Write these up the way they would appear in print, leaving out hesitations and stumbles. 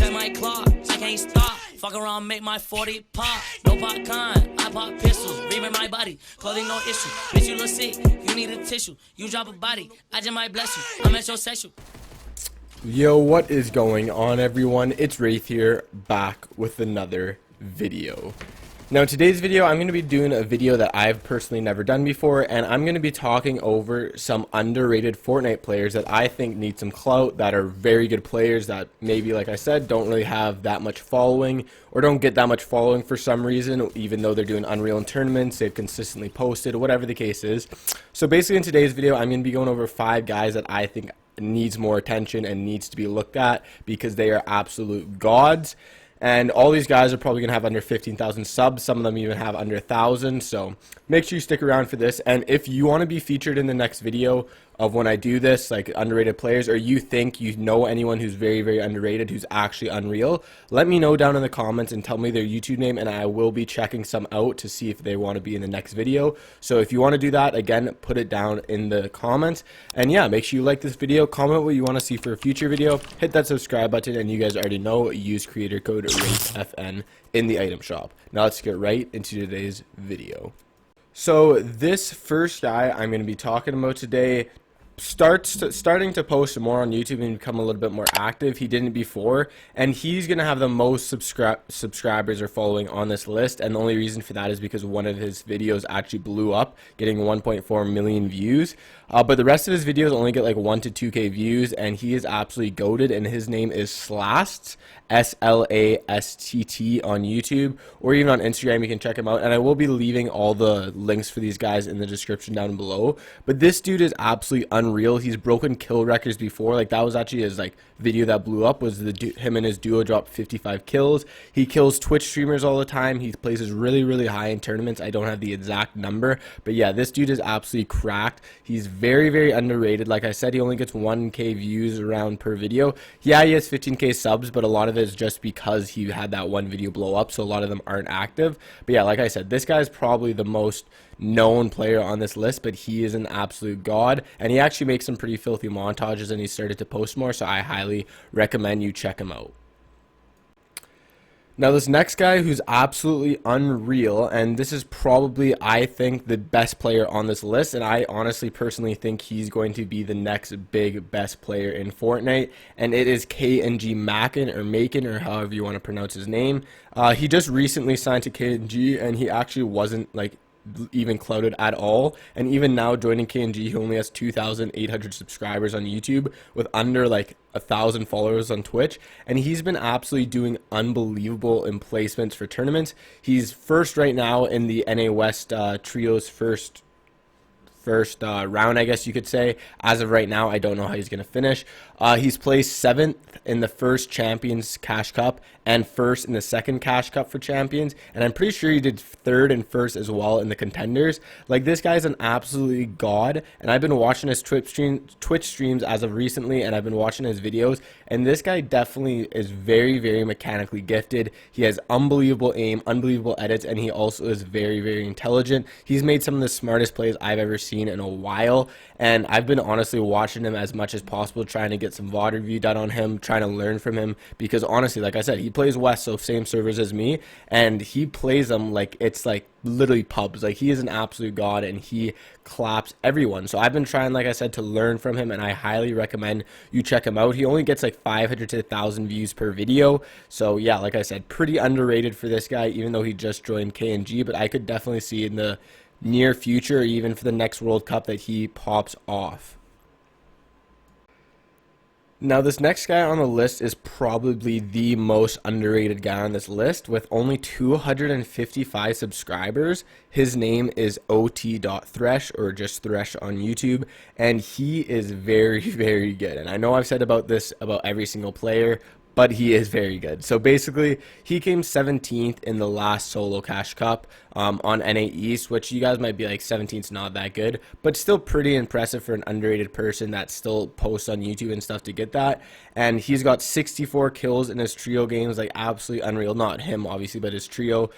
in my clock, I can't stop. Fuck around, make my 40 pop. No popcorn, I pop pistols. Reaming my body, clothing no issue. Bitch, you look sick, you need a tissue. You drop a body, I just might bless you. I'm metrosexual. Yo, what is going on, everyone? It's Wraith here, back with another video. Now, in today's video, I'm going to be doing a video that I've personally never done before, and I'm going to be talking over some underrated Fortnite players that I think need some clout, that are very good players that maybe, like I said, don't really have that much following, or don't get that much following for some reason, even though they're doing Unreal in tournaments, they've consistently posted, whatever the case is. So basically, in today's video, I'm going to be going over 5 guys that I think needs more attention and needs to be looked at because they are absolute gods. And all these guys are probably going to have under 15,000 subs. Some of them even have under 1,000. So make sure you stick around for this. And if you want to be featured in the next video of when I do this, like underrated players, or you think you know anyone who's very, very underrated, who's actually unreal, let me know down in the comments and tell me their YouTube name, and I will be checking some out to see if they want to be in the next video. So if you want to do that, again, put it down in the comments. And yeah, make sure you like this video, comment what you want to see for a future video, hit that subscribe button, and you guys already know, use creator code WraithFN in the item shop. Now let's get right into today's video. So this first guy I'm going to be talking about today starting to post more on YouTube and become a little bit more active. He didn't before, and he's gonna have the most subscribers or following on this list, and the only reason for that is because one of his videos actually blew up, getting 1.4 million views, but the rest of his videos only get like 1 to 2k views, and he is absolutely goated, and his name is Slasts, SLASTT, on YouTube, or even on Instagram. You can check him out, and I will be leaving all the links for these guys in the description down below. But this dude is absolutely unreal. He's broken kill records before. Like, that was actually his like video that blew up, was him and his duo dropped 55 kills. He kills Twitch streamers all the time. He places really high in tournaments. I don't have the exact number, but yeah, this dude is absolutely cracked. He's very underrated. Like I said, he only gets 1k views around per video. Yeah, he has 15k subs, but a lot of it is just because he had that one video blow up, so a lot of them aren't active. But yeah, like I said, this guy's probably the most known player on this list, but he is an absolute god, and he actually makes some pretty filthy montages, and he started to post more, so I highly recommend you check him out. Now, this next guy who's absolutely unreal, and this is probably, I think, the best player on this list, and I honestly personally think he's going to be the next big best player in Fortnite, and it is KNG Mackin, or Macon, or however you want to pronounce his name. He just recently signed to KNG, and he actually wasn't like even clouded at all, and even now joining KNG, he only has 2,800 subscribers on YouTube with under like 1,000 followers on Twitch, and he's been absolutely doing unbelievable in placements for tournaments. He's first right now in the NA West trios first round, I guess you could say. As of right now, I don't know how he's going to finish. He's placed 7th in the first Champions Cash Cup and 1st in the second Cash Cup for Champions, and I'm pretty sure he did 3rd and 1st as well in the Contenders. Like, this guy's an absolutely god, and I've been watching his Twitch streams as of recently, and I've been watching his videos, and this guy definitely is very mechanically gifted. He has unbelievable aim, unbelievable edits, and he also is very intelligent. He's made some of the smartest plays I've ever seen in a while, and I've been honestly watching him as much as possible, trying to get some VOD review done on him, trying to learn from him, because honestly, like I said, he plays West, so same servers as me, and he plays them like it's like literally pubs. Like, he is an absolute god, and he claps everyone. So I've been trying, like I said, to learn from him, and I highly recommend you check him out. He only gets like 500 to 1,000 views per video, so yeah, like I said, pretty underrated for this guy, even though he just joined KNG, but I could definitely see in the near future, or even for the next World Cup, that he pops off. Now, this next guy on the list is probably the most underrated guy on this list, with only 255 subscribers. His name is ot.thresh, or just Thresh on YouTube, and he is very good. And I know I've said about this about every single player, but he is very good. So basically, he came 17th in the last solo Cash Cup on NA East, which you guys might be like 17th's not that good, but still pretty impressive for an underrated person that still posts on YouTube and stuff to get that. And he's got 64 kills in his trio games, like absolutely unreal. Not him, obviously, but his trio.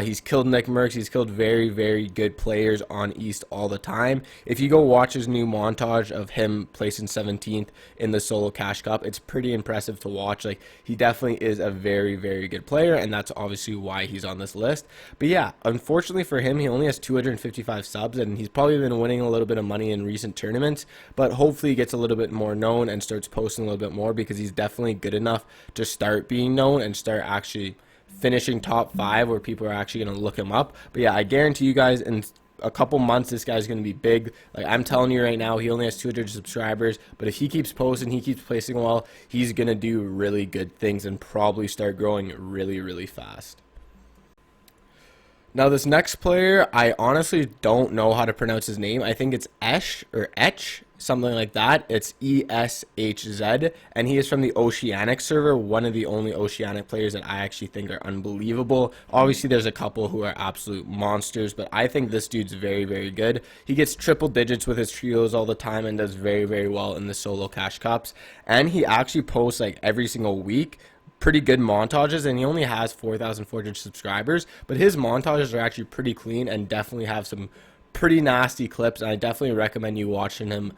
He's killed Nick Mercs. He's killed very good players on East all the time. If you go watch his new montage of him placing 17th in the solo Cash Cup, it's pretty impressive to watch. Like, he definitely is a very, very good player, and that's obviously why he's on this list. But yeah, unfortunately for him, he only has 255 subs, and he's probably been winning a little bit of money in recent tournaments, but hopefully he gets a little bit more known and starts posting a little bit more, because he's definitely good enough to start being known and start actually finishing top 5 where people are actually going to look him up. But yeah, I guarantee you guys, in a couple months this guy's going to be big. Like, I'm telling you right now, he only has 200 subscribers, but if he keeps posting, he keeps placing well, he's going to do really good things and probably start growing really, really fast. Now, this next player, I honestly don't know how to pronounce his name. I think it's Esh or Etch, something like that. It's ESHZ, and he is from the Oceanic server, one of the only Oceanic players that I actually think are unbelievable. Obviously, there's a couple who are absolute monsters, but I think this dude's very, very good. He gets triple digits with his trios all the time and does very, very well in the solo cash cups, and he actually posts like every single week pretty good montages, and he only has 4,400 subscribers, but his montages are actually pretty clean and definitely have some pretty nasty clips, and I definitely recommend you watching him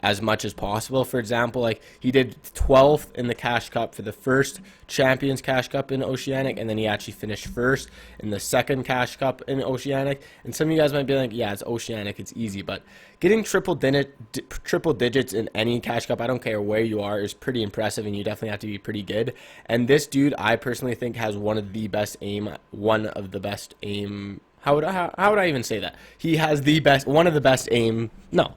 as much as possible. For example, like, he did 12th in the Cash Cup for the first Champions Cash Cup in Oceanic, and then he actually finished first in the second Cash Cup in Oceanic. And some of you guys might be like, yeah, it's Oceanic, it's easy, but getting triple digits in any Cash Cup, I don't care where you are, is pretty impressive, and you definitely have to be pretty good. And this dude, I personally think, has one of the best aim. How would I even say that? He has one of the best aim. No.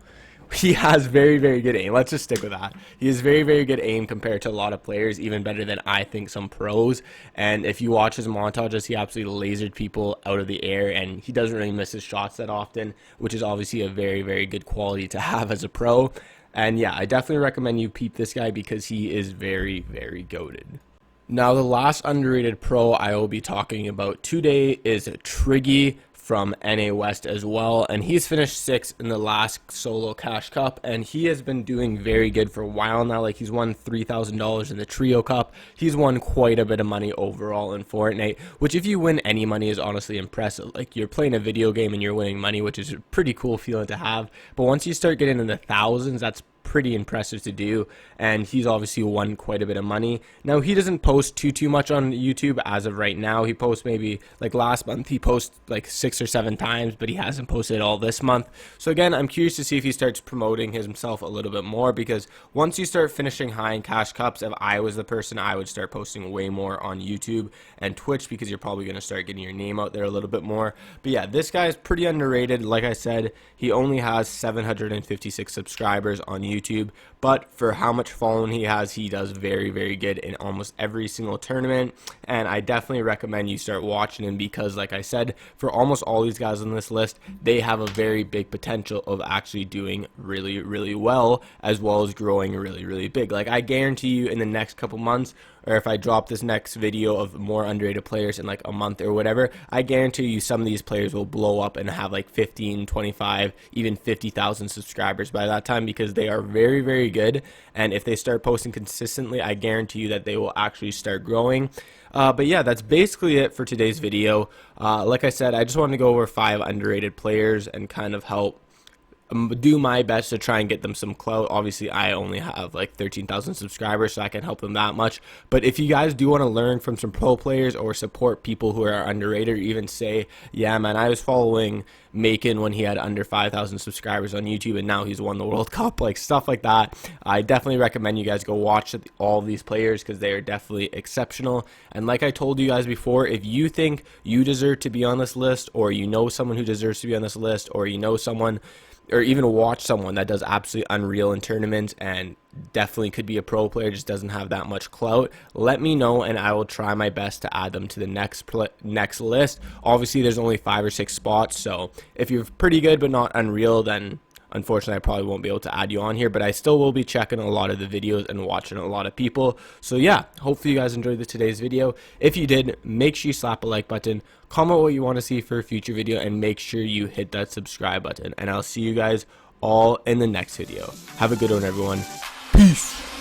He has very, very good aim. Let's just stick with that. He has very, very good aim compared to a lot of players, even better than I think some pros. And if you watch his montages, he absolutely lasered people out of the air, and he doesn't really miss his shots that often, which is obviously a very, very good quality to have as a pro. And yeah, I definitely recommend you peep this guy because he is very, very goated. Now, the last underrated pro I will be talking about today is Triggy from NA West as well, and he's finished 6th in the last solo Cash Cup, and he has been doing very good for a while now. Like, he's won $3,000 in the Trio Cup. He's won quite a bit of money overall in Fortnite, which, if you win any money, is honestly impressive. Like, you're playing a video game and you're winning money, which is a pretty cool feeling to have. But once you start getting in the thousands, that's pretty impressive to do, and he's obviously won quite a bit of money. Now, he doesn't post too much on YouTube as of right now. He posts maybe, like last month, he posted like 6 or 7 times, but he hasn't posted all this month. So again, I'm curious to see if he starts promoting himself a little bit more, because once you start finishing high in Cash Cups, if I was the person, I would start posting way more on YouTube and Twitch, because you're probably going to start getting your name out there a little bit more. But yeah, this guy is pretty underrated. Like I said, he only has 756 subscribers on YouTube, but for how much following he has, he does very, very good in almost every single tournament, and I definitely recommend you start watching him, because like I said, for almost all these guys on this list, they have a very big potential of actually doing really, really well as growing really, really big. Like, I guarantee you in the next couple months, or if I drop this next video of more underrated players in like a month or whatever, I guarantee you some of these players will blow up and have like 15, 25, even 50,000 subscribers by that time, because they are very, very good. And if they start posting consistently, I guarantee you that they will actually start growing. But yeah, that's basically it for today's video. Like I said, I just wanted to go over 5 underrated players and kind of help do my best to try and get them some clout. Obviously, I only have like 13,000 subscribers, so I can help them that much. But if you guys do want to learn from some pro players or support people who are underrated, or even say, yeah, man, I was following Macon when he had under 5,000 subscribers on YouTube, and now he's won the World Cup, like stuff like that, I definitely recommend you guys go watch all of these players, because they are definitely exceptional. And like I told you guys before, if you think you deserve to be on this list, or you know someone who deserves to be on this list, or you know someone, or even watch someone that does absolutely unreal in tournaments and definitely could be a pro player, just doesn't have that much clout, let me know, and I will try my best to add them to the next list. Obviously, there's only 5 or 6 spots, so if you're pretty good but not unreal, then unfortunately I probably won't be able to add you on here, but I still will be checking a lot of the videos and watching a lot of people. So yeah, hopefully you guys enjoyed today's video. If you did, make sure you slap a like button, comment what you want to see for a future video, and make sure you hit that subscribe button, and I'll see you guys all in the next video. Have a good one, everyone. Peace.